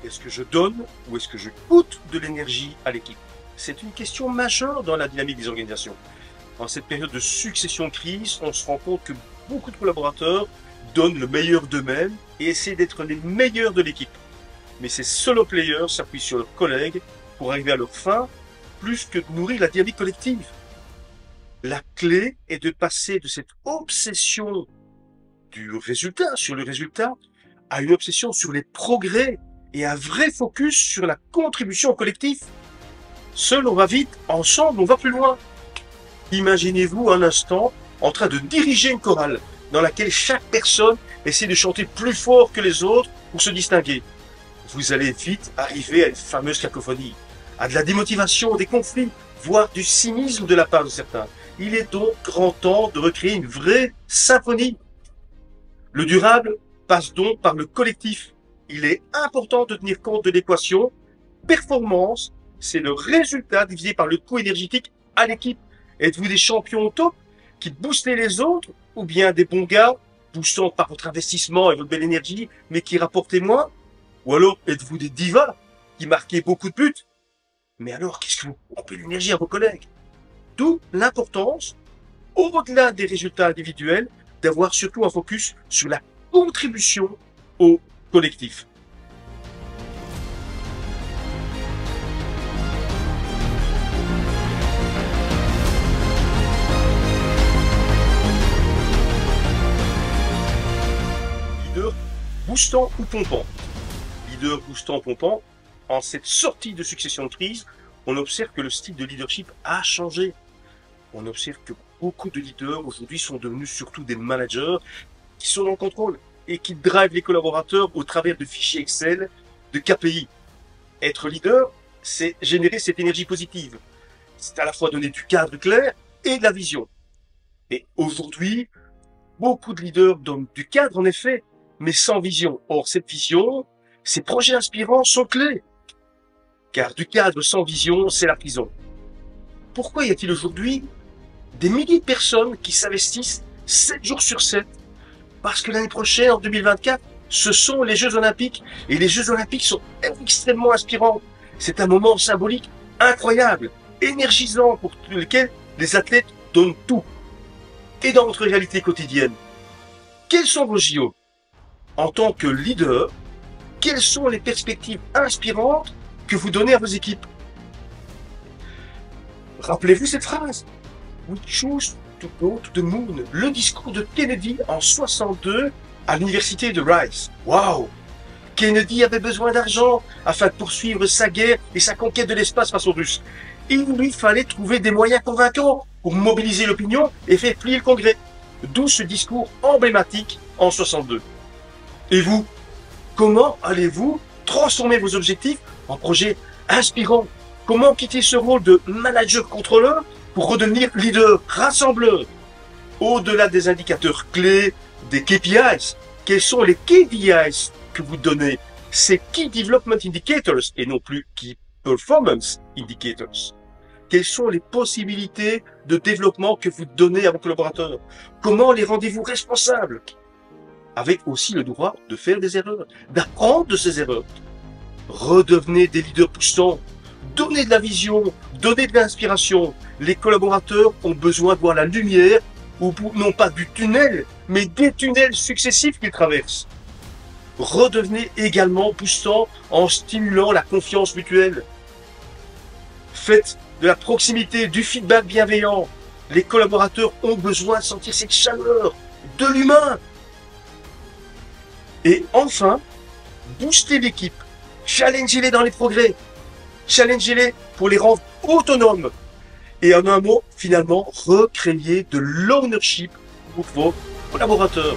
Est-ce que je donne ou est-ce que je coûte de l'énergie à l'équipe? C'est une question majeure dans la dynamique des organisations. En cette période de succession de crise, on se rend compte que beaucoup de collaborateurs donnent le meilleur d'eux-mêmes et essaient d'être les meilleurs de l'équipe. Mais ces solo players s'appuient sur leurs collègues pour arriver à leur fin, plus que de nourrir la dynamique collective. La clé est de passer de cette obsession sur le résultat, à une obsession sur les progrès et un vrai focus sur la contribution au collectif. Seul on va vite, ensemble on va plus loin. Imaginez-vous un instant en train de diriger une chorale dans laquelle chaque personne essaie de chanter plus fort que les autres pour se distinguer. Vous allez vite arriver à une fameuse cacophonie, à de la démotivation, des conflits, voire du cynisme de la part de certains. Il est donc grand temps de recréer une vraie symphonie. Le durable passe donc par le collectif. Il est important de tenir compte de l'équation. Performance, c'est le résultat divisé par le coût énergétique à l'équipe. Êtes-vous des champions au top qui boostez les autres ou bien des bons gars boostant par votre investissement et votre belle énergie mais qui rapportez moins? Ou alors êtes-vous des divas qui marquez beaucoup de buts? Mais alors qu'est-ce que vous coupez l'énergie à vos collègues? D'où l'importance, au-delà des résultats individuels, d'avoir surtout un focus sur la contribution au collectif. Leader boostant ou pompant. Leader boostant pompant, en cette sortie de succession de crise, on observe que le style de leadership a changé. On observe que beaucoup de leaders aujourd'hui sont devenus surtout des managers qui sont dans le contrôle et qui drivent les collaborateurs au travers de fichiers Excel, de KPI. Être leader, c'est générer cette énergie positive. C'est à la fois donner du cadre clair et de la vision. Et aujourd'hui, beaucoup de leaders donnent du cadre en effet, mais sans vision. Or, cette vision, ces projets inspirants sont clés. Car du cadre sans vision, c'est la prison. Pourquoi y a-t-il aujourd'hui des milliers de personnes qui s'investissent 7 jours sur 7? Parce que l'année prochaine, en 2024, ce sont les Jeux Olympiques. Et les Jeux Olympiques sont extrêmement inspirants. C'est un moment symbolique incroyable, énergisant pour lequel les athlètes donnent tout. Et dans votre réalité quotidienne, quels sont vos JO? En tant que leader, quelles sont les perspectives inspirantes que vous donnez à vos équipes? Rappelez-vous cette phrase. We choose to go to the moon. Le discours de Kennedy en 62 à l'université de Rice. Waouh! Kennedy avait besoin d'argent afin de poursuivre sa guerre et sa conquête de l'espace face aux Russes. Il lui fallait trouver des moyens convaincants pour mobiliser l'opinion et faire plier le Congrès. D'où ce discours emblématique en 62. Et vous, comment allez-vous transformer vos objectifs en projets inspirants? Comment quitter ce rôle de manager-contrôleur pour redevenir leader rassembleur? Au-delà des indicateurs clés, des KPIs, quels sont les KDIs que vous donnez? C'est Key Development Indicators et non plus Key Performance Indicators. Quelles sont les possibilités de développement que vous donnez à vos collaborateurs? Comment les rendez-vous responsables? Avec aussi le droit de faire des erreurs, d'apprendre de ces erreurs. Redevenez des leaders poussants. Donnez de la vision, donnez de l'inspiration. Les collaborateurs ont besoin de voir la lumière au bout, non pas du tunnel, mais des tunnels successifs qu'ils traversent. Redevenez également poussant en stimulant la confiance mutuelle. Faites de la proximité, du feedback bienveillant. Les collaborateurs ont besoin de sentir cette chaleur, de l'humain. Et enfin, boostez l'équipe. Challengez-les dans les progrès. Challengez-les pour les rendre autonomes. Et en un mot, finalement, recréer de l'ownership pour vos collaborateurs.